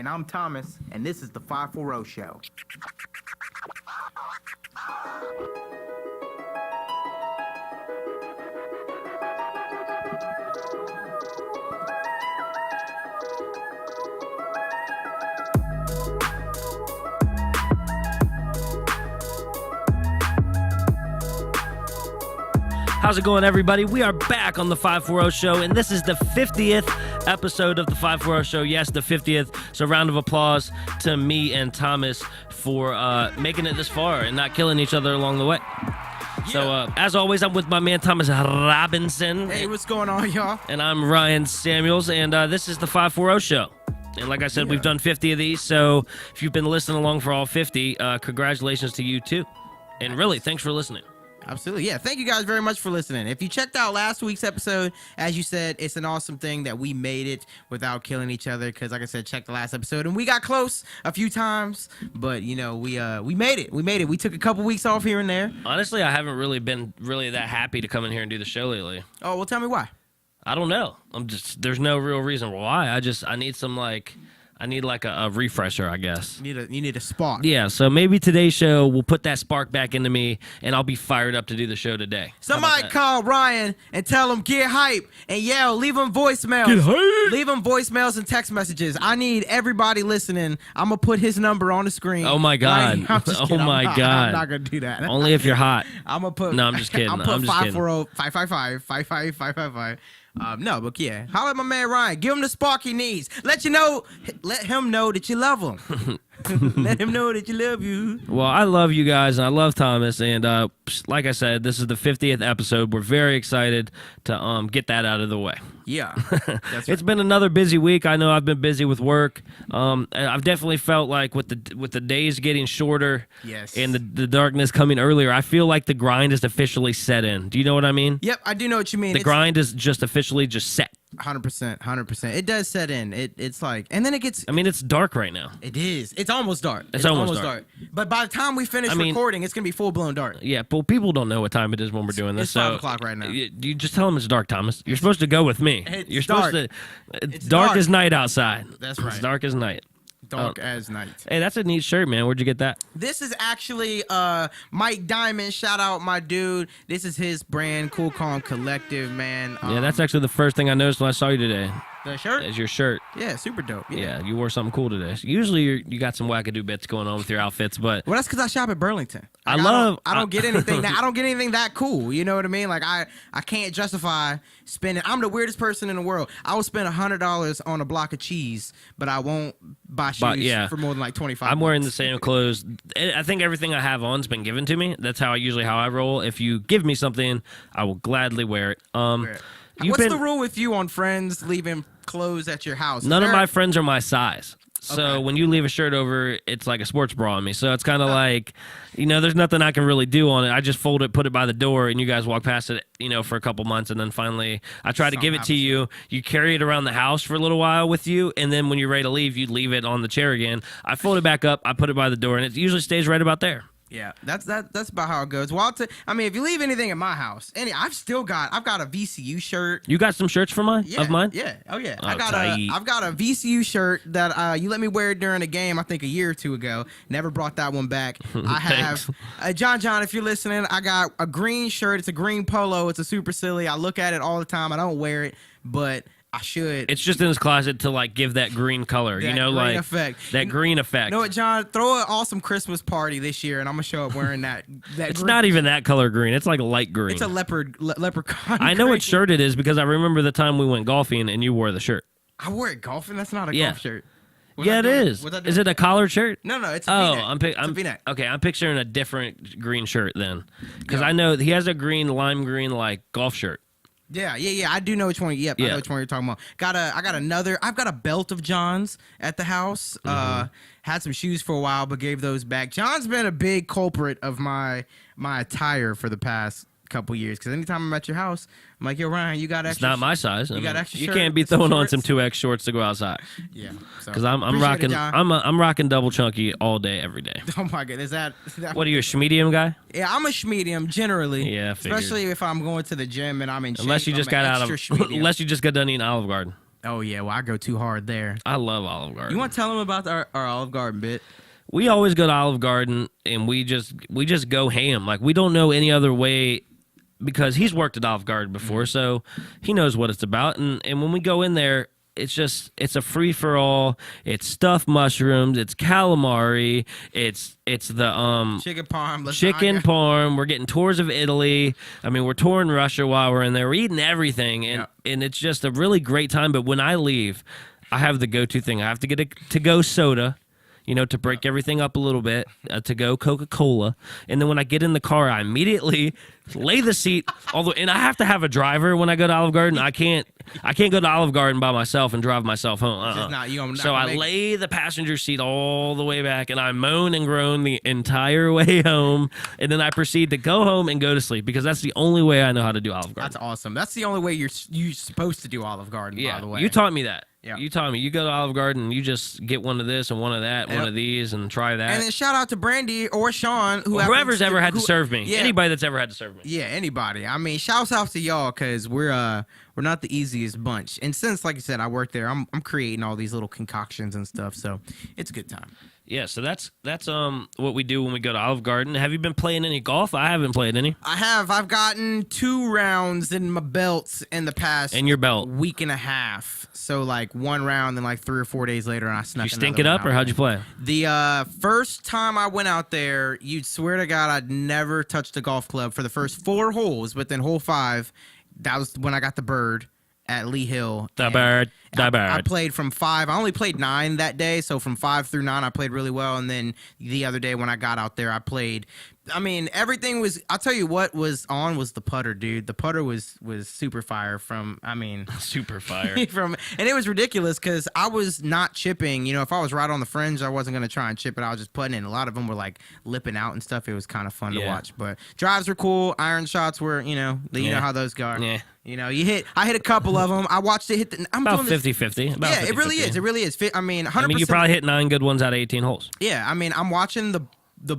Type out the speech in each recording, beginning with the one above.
And I'm Thomas, and this is the 540 Show. How's it going, everybody? We are back on the 540 Show, and this is the 50th episode of the 540 Show. Yes, the 50th. So round of applause to me and Thomas for making it this far and not killing each other along the way. Yeah. So, as always, I'm with my man Thomas Robinson. Hey, what's going on, y'all? And I'm Ryan Samuels, and this is the 540 Show. And like I said, we've done 50 of these, so if you've been listening along for all 50, congratulations to you, too. And really, thanks for listening. Absolutely. Yeah. Thank you guys very much for listening. If you checked out last week's episode, as you said, it's an awesome thing that we made it without killing each other. Because, like I said, check the last episode, and we got close a few times, but we made it. We made it. We took a couple weeks off here and there. Honestly, I haven't really been that happy to come in here and do the show lately. Oh, well, tell me why. I don't know. There's no real reason why. I need some a refresher, I guess. You need a spark. Yeah, so maybe today's show will put that spark back into me, and I'll be fired up to do the show today. Somebody call Ryan and tell him get hype and yell. Leave him voicemails. Get hype. Leave him voicemails and text messages. I need everybody listening. I'm gonna put his number on the screen. Oh my God. I'm just kidding. God. I'm not gonna do that. Only if you're hot. I'm gonna put. No, I'm just kidding. I'm put 540-555-555-555. No, but yeah, holler at my man Ryan. Give him the spark he needs. Let him know that you love him. Let him know that you love you. Well, I love you guys, and I love Thomas, and like I said, this is the 50th episode. We're very excited to get that out of the way. Yeah, that's right. It's been another busy week. I know I've been busy with work. I've definitely felt like with the days getting shorter, yes, and the darkness coming earlier, I feel like the grind is officially set in. Do you know what I mean? Yep, I do know what you mean. The grind is just officially just set. 100%. It does set in. It's like, and then it gets. I mean, it's dark right now. It is. It's almost dark. It's almost dark. But by the time we finish recording, it's gonna be full blown dark. Yeah, but people don't know what time it is when we're doing this. It's 5 o'clock right now. You just tell them it's dark, Thomas. You're supposed to go with me. You're supposed dark. to. It's dark as night outside. That's right. It's dark as night. Dark as night. Hey, that's a neat shirt, man. Where'd you get that? This is actually Mike Diamond. Shout out my dude. This is his brand, Cool Calm Collective, man. Yeah, that's actually the first thing I noticed when I saw you today. The shirt? Is your shirt. Yeah, super dope. Yeah, you wore something cool today. Usually you got some wackadoo bits going on with your outfits, but... Well, that's because I shop at Burlington. I don't get anything I don't get anything that cool. You know what I mean? Like, I can't justify spending... I'm the weirdest person in the world. I will spend $100 on a block of cheese, but I won't buy shoes for more than like $25. I'm wearing the same clothes. I think everything I have on's been given to me. That's how I roll. If you give me something, I will gladly wear it. What's the rule with you on friends leaving clothes at your house? None of my friends are my size. So when you leave a shirt over, it's like a sports bra on me. So it's kind of like, there's nothing I can really do on it. I just fold it, put it by the door, and you guys walk past it, for a couple months. And then finally, I try to give it to you. You carry it around the house for a little while with you. And then when you're ready to leave, you leave it on the chair again. I fold it back up. I put it by the door, and it usually stays right about there. Yeah, that's about how it goes. Well, if you leave anything at my house, I've got a VCU shirt. You got some shirts of mine? Yeah. Oh yeah. I've got a VCU shirt that you let me wear during a game. I think a year or two ago. Never brought that one back. I have John. If you're listening, I got a green shirt. It's a green polo. It's a super silly. I look at it all the time. I don't wear it, but I should. It's just in his closet to give that green color, effect. That green effect. You know what, John? Throw an awesome Christmas party this year, and I'm gonna show up wearing that. It's green. Not even that color green. It's like a light green. It's a leprechaun. I know what shirt it is because I remember the time we went golfing and you wore the shirt. I wore it golfing. That's not a golf shirt. It is. Is it a collared shirt? No, it's a V-neck. I'm V-neck. Okay, I'm picturing a different green shirt then, because I know he has a lime green golf shirt. Yeah. I do know which one. Yep, I know which one you're talking about. I've got a belt of John's at the house. Had some shoes for a while, but gave those back. John's been a big culprit of my attire for the past couple years, because anytime I'm at your house, I'm like, yo, Ryan, you got extra. It's not my size. You got extra. You shirt, can't be throwing on some 2X shorts to go outside. Yeah, because I'm rocking. I'm rocking double chunky all day, every day. Oh my god, is that what are you, a schmedium guy? Yeah, I'm a schmedium generally. Yeah, especially if I'm going to the gym and I'm in shape. Unless you just got done eating Olive Garden. Oh yeah, well I go too hard there. I love Olive Garden. You want to tell them about our Olive Garden bit? We always go to Olive Garden and we just go ham. Like we don't know any other way because he's worked at Olive Garden before, so he knows what it's about. And when we go in there, it's a free for all. It's stuffed mushrooms. It's calamari. It's the chicken parm. Chicken parm. We're getting tours of Italy. I mean, we're touring Russia while we're in there. We're eating everything, and it's just a really great time. But when I leave, I have the go-to thing. I have to get a to-go soda. To break everything up a little bit, to go Coca-Cola. And then when I get in the car, I immediately lay the seat. And I have to have a driver when I go to Olive Garden. I can't go to Olive Garden by myself and drive myself home. So I lay the passenger seat all the way back, and I moan and groan the entire way home. And then I proceed to go home and go to sleep because that's the only way I know how to do Olive Garden. That's awesome. That's the only way you're supposed to do Olive Garden, by the way. You taught me that. Yeah. You taught me. You go to Olive Garden and you just get one of this and one of that, one of these, and try that. And then shout out to Brandy or Sean, whoever's ever had to serve me. Yeah. Anybody that's ever had to serve me. Yeah, anybody. I mean, shouts out to y'all because we're not the easiest bunch. And since, like I said, I work there, I'm creating all these little concoctions and stuff, so it's a good time. Yeah, so that's what we do when we go to Olive Garden. Have you been playing any golf? I haven't played any. I have. I've gotten 2 rounds in my belts in the past week and a half. So like 1 round, then like 3 or 4 days later, and I snuck. You stink it up, or how'd you play? The first time I went out there, you'd swear to God I'd never touched a golf club for the first 4 holes, but then hole 5, that was when I got the bird at Lee Hill. The bird. I played from 5. I only played 9 that day, so from 5 through 9, I played really well. And then the other day when I got out there, I played. I mean, everything was. I'll tell you what was the putter, dude. The putter was super fire super fire and it was ridiculous because I was not chipping. If I was right on the fringe, I wasn't gonna try and chip it. I was just putting it. A lot of them were like lipping out and stuff. It was kind of fun to watch. But drives were cool. Iron shots were, you know how those go. Yeah. I hit a couple of them. I watched it hit. I'm about 50-50. Yeah, it really is. It really is. I mean, 100%. You probably hit 9 good ones out of 18 holes. Yeah, I mean, I'm watching the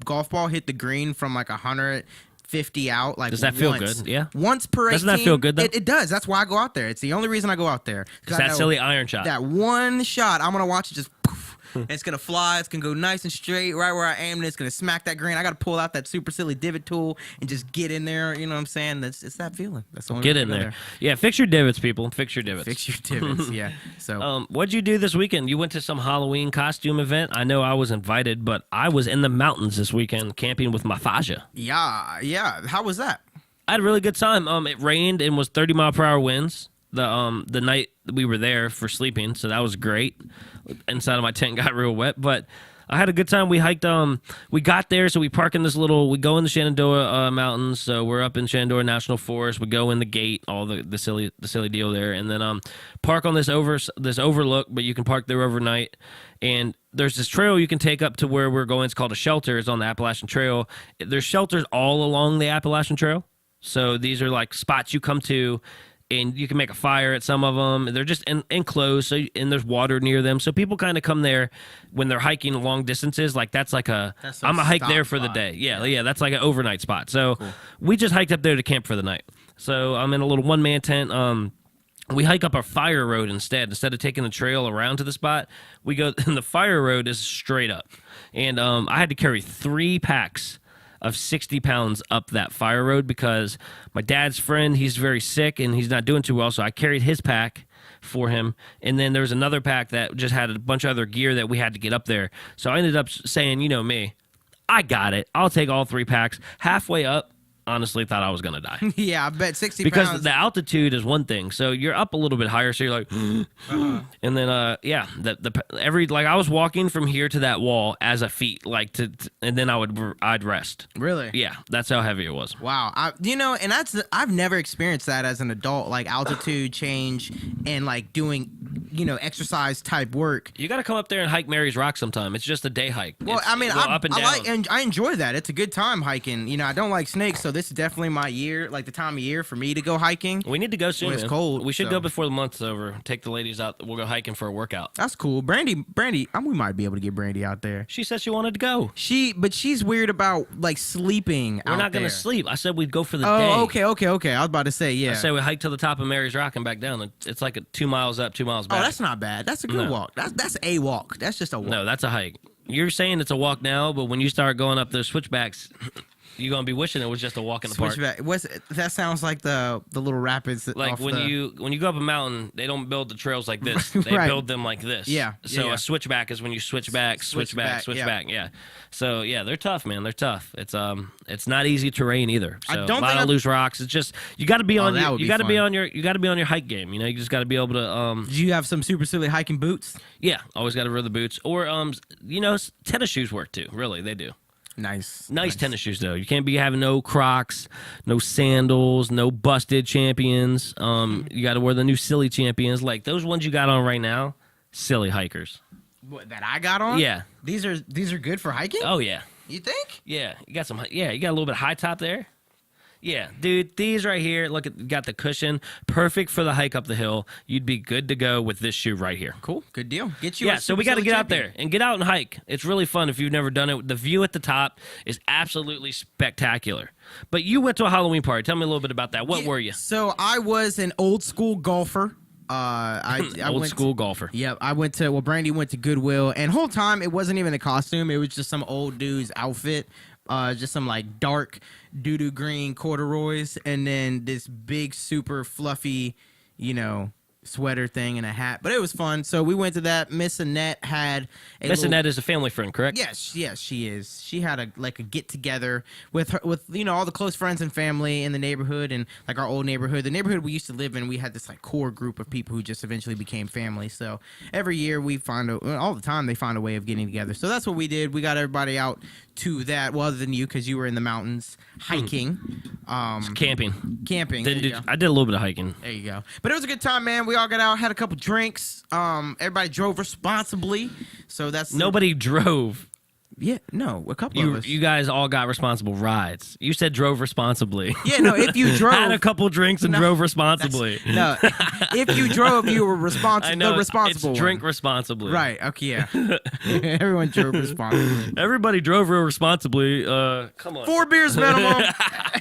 golf ball hit the green from like 150 out. Like, does that feel good? Yeah. Once per 18. Doesn't that feel good though? It does. That's why I go out there. It's the only reason I go out there. It's that silly iron shot. That one shot, I'm gonna watch it just. Poof, and it's gonna fly. It's gonna go nice and straight right where I aim, and it's gonna smack that green. I gotta pull out that super silly divot tool and just get in there. You know what I'm saying? It's that feeling. That's the only get in there. Yeah, fix your divots, people. Fix your divots. Fix your divots. Yeah. So, what'd you do this weekend? You went to some Halloween costume event. I know I was invited, but I was in the mountains this weekend camping with my Faja. Yeah. How was that? I had a really good time. It rained and was 30-mile-per-hour winds. The night we were there for sleeping, so that was great. Inside of my tent got real wet, but I had a good time. We hiked. We got there, so we park in we go in the Shenandoah Mountains. So we're up in Shenandoah National Forest. We go in the gate, all the silly deal there, and then park on this overlook. But you can park there overnight. And there's this trail you can take up to where we're going. It's called a shelter. It's on the Appalachian Trail. There's shelters all along the Appalachian Trail. So these are like spots you come to. And you can make a fire at some of them. They're just enclosed, and there's water near them. So people kind of come there when they're hiking long distances. Like I'm a hike there for the day. Yeah, that's like an overnight spot. So we just hiked up there to camp for the night. So I'm in a little one-man tent. We hike up our fire road instead of taking the trail around to the spot. We go, and the fire road is straight up. And I had to carry 3 packs of 60 pounds up that fire road because my dad's friend, he's very sick and he's not doing too well, so I carried his pack for him. And then there was another pack that just had a bunch of other gear that we had to get up there. So I ended up saying, you know me, I got it. I'll take all 3 packs. Halfway up, honestly thought I was going to die. Yeah, I bet 60 because pounds. The altitude is one thing. So you're up a little bit higher, so you're like, and then, I was walking from here to that wall as a feat, and then I'd rest. Really? Yeah, that's how heavy it was. Wow. I've never experienced that as an adult, like altitude change and like doing exercise type work. You got to come up there and hike Mary's Rock sometime. It's just a day hike. Well, It's, I mean, up and down. I enjoy that. It's a good time hiking. I don't like snakes, so this is definitely my year, like the time of year for me to go hiking. We need to go soon. When it's cold. We should go before the month's over. Take the ladies out. We'll go hiking for a workout. That's cool. Brandy, we might be able to get Brandy out there. She said she wanted to go. But she's weird about like sleeping. We're not going to sleep. I said we'd go for the day. Oh, okay. I was about to say, yeah. I said we hike to the top of Mary's Rock and back down. It's like 2 miles up, 2 miles back. Oh, that's not bad. That's a good walk. That's a walk. That's just a walk. No, that's a hike. You're saying it's a walk now, but when you start going up those switchbacks, you're gonna be wishing it was just a walk in the park. That sounds like the little rapids. Like when you go up a mountain, they don't build the trails like this. They build them like this. Yeah. So a switchback is when you switch back. Yeah. So yeah, they're tough, man. They're tough. It's not easy terrain either. So I don't a lot of loose rocks. It's just you got to be on. You got to be on your hike game. You just got to be able to. Do you have some super silly hiking boots? Yeah, always got to wear the boots. Or tennis shoes work too. Really, they do. Nice tennis shoes though. You can't be having no Crocs, no sandals, no busted Champions. You got to wear the new silly Champions, like those ones you got on right now. Silly hikers. What, that I got on? Yeah. These are good for hiking? Oh yeah. You think? Yeah. You got some. Yeah. You got a little bit of high top there. Yeah, dude, these right here, look at got the cushion, perfect for the hike up the hill. You'd be good to go with this shoe right here. Cool, good deal. So we got to get out there and get out and hike. It's really fun if you've never done it. The view at the top is absolutely spectacular. But you went to a Halloween party. Tell me a little bit about that. What were you? So I was an old school golfer. Old school golfer. Yep, Brandy went to Goodwill, and whole time it wasn't even a costume. It was just some old dude's outfit. Just some like dark doo-doo green corduroys, and then this big super fluffy, sweater thing and a hat. But it was fun. So we went to that. Miss Annette had Annette is a family friend, correct? Yes, she is. She had a get together with her, with all the close friends and family in the neighborhood, and like our old neighborhood. The neighborhood we used to live in, we had this like core group of people who just eventually became family. So every year all the time they find a way of getting together. So that's what we did. We got everybody out to that. Well, other than you, because you were in the mountains hiking, camping. I did a little bit of hiking. There you go. But it was a good time, man. We all got out, had a couple drinks. Everybody drove responsibly. So that's nobody drove. Yeah, no, a couple of us. You guys all got responsible rides. You said drove responsibly. Yeah, no, if you drove. Had a couple drinks and drove responsibly. No, if you drove, you were responsible. I know, the responsible it's drink responsibly. Right, okay, yeah. Everyone drove responsibly. Everybody drove real responsibly. Come on. 4 beers minimum.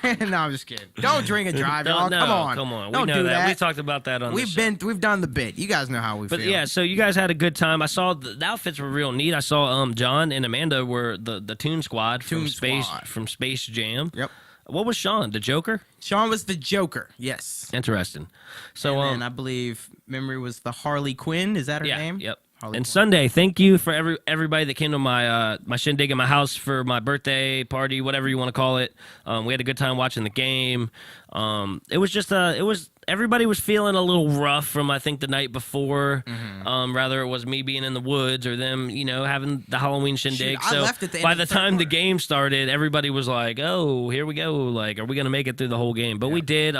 No, I'm just kidding. Don't drink and drive, y'all. No, come on. Don't we know do that. We talked about that on We've done the bit. You guys know how we feel. But yeah, so you guys had a good time. I saw the outfits were real neat. I saw John and Amanda were the Toon Squad from Space Jam. Yep. What was Sean? The Joker? Sean was the Joker. Yes. Interesting. So and I believe Memory was the Harley Quinn. Is that her name? Yep. Harley and Quinn. Sunday, thank you for everybody that came to my shindig at my house for my birthday party, whatever you want to call it. We had a good time watching the game. It was everybody was feeling a little rough from I think the night before. Mm-hmm. Rather it was me being in the woods or them, having the Halloween shindig. I left at the end by of the the time quarter. the game started, everybody was like, "Oh, here we go! Like, are we gonna make it through the whole game?" But we did.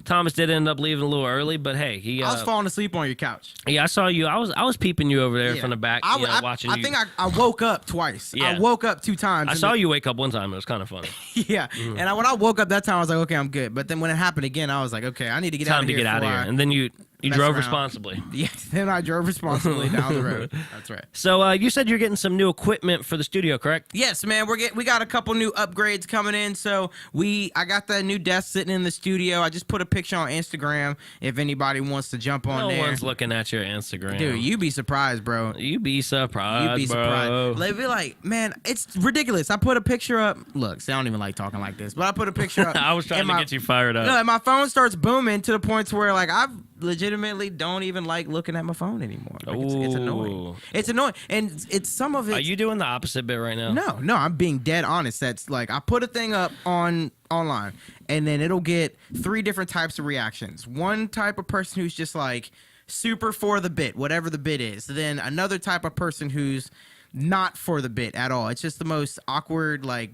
Thomas did end up leaving a little early, but hey, I was falling asleep on your couch. Yeah, I saw you. I was peeping you over there from the back, watching you. I think I woke up twice. Yeah. I woke up 2 times. I saw you wake up one time. It was kind of funny. Yeah, Mm-hmm. and when I woke up that time, I was like, okay, I'm good. But then when it happened again, I was like, okay, I need to get out of here. Time to get out of here. And then you drove responsibly. Yes, then I drove responsibly down the road. That's right. So you said you're getting some new equipment for the studio, correct? Yes, man. We got a couple new upgrades coming in. So I got the new desk sitting in the studio. I just put a picture on Instagram if anybody wants to jump on there. No one's looking at your Instagram. Dude, you be surprised, bro. You be surprised, bro. They be like, man, it's ridiculous. I put a picture up. Look, see, I don't even like talking like this, but I put a picture up. I was trying to get you fired up. No, and my phone starts booming to the point to where like I've legitimately don't even like looking at my phone anymore. Like, it's annoying. It's annoying, and it's some of it. Are you doing the opposite bit right now? No, I'm being dead honest. That's like I put a thing up online, and then it'll get 3 different types of reactions. One type of person who's just like super for the bit, whatever the bit is. Then another type of person who's not for the bit at all. It's just the most awkward, like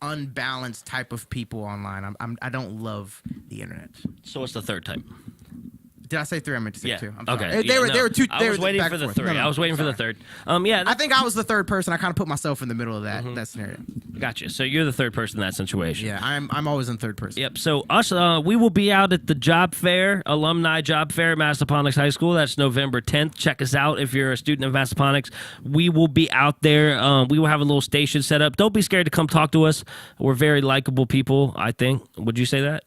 unbalanced type of people online. I don't love the internet. So what's the third type? Did I say 3? I meant to say 2. I'm sorry. Okay. They were 2. I was waiting for the 3. I was waiting for the 3rd. Yeah. I think I was the 3rd person. I kind of put myself in the middle of that scenario. Gotcha. So you're the 3rd person in that situation. Yeah, I'm always in 3rd person. Yep. So us, we will be out at the job fair, alumni job fair at Massaponax High School. That's November 10th. Check us out if you're a student of Massaponax. We will be out there. We will have a little station set up. Don't be scared to come talk to us. We're very likable people, I think. Would you say that?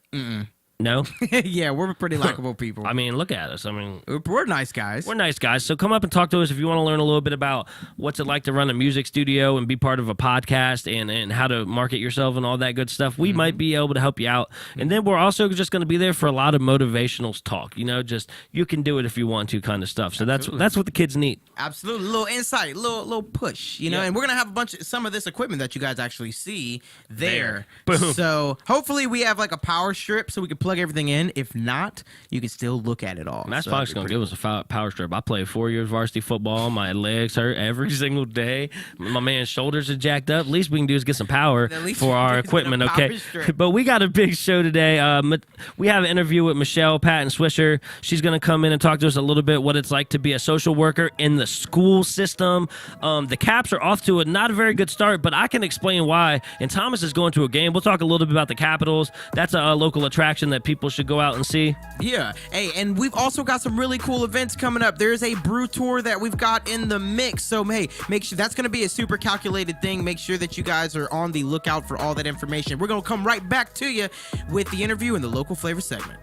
No? Yeah, we're pretty likable people. I mean, look at us. I mean, we're nice guys. We're nice guys. So come up and talk to us if you want to learn a little bit about what's it like to run a music studio and be part of a podcast and how to market yourself and all that good stuff. We might be able to help you out. And then we're also just going to be there for a lot of motivational talk. You know, just you can do it if you want to kind of stuff. So that's what the kids need. Absolutely. A little insight, little push, you know, and we're going to have some of this equipment that you guys actually see there. Boom. So hopefully we have like a power strip so we can plug everything in. If not, you can still look at it all. Massaponax going to give us a power strip. I played 4 years varsity football. My legs hurt every single day. My man's shoulders are jacked up. Least we can do is get some power for our equipment, okay? But we got a big show today. We have an interview with Michelle Patton Swisher. She's going to come in and talk to us a little bit what it's like to be a social worker in the school system. The Caps are off to not a very good start, but I can explain why. And Thomas is going to a game. We'll talk a little bit about the Capitals. That's a local attraction that people should go out and see. Yeah. Hey, and we've also got some really cool events coming up. There's a brew tour that we've got in the mix. So, hey, make sure that's going to be a super calculated thing. Make sure that you guys are on the lookout for all that information. We're going to come right back to you with the interview in the local flavor segment.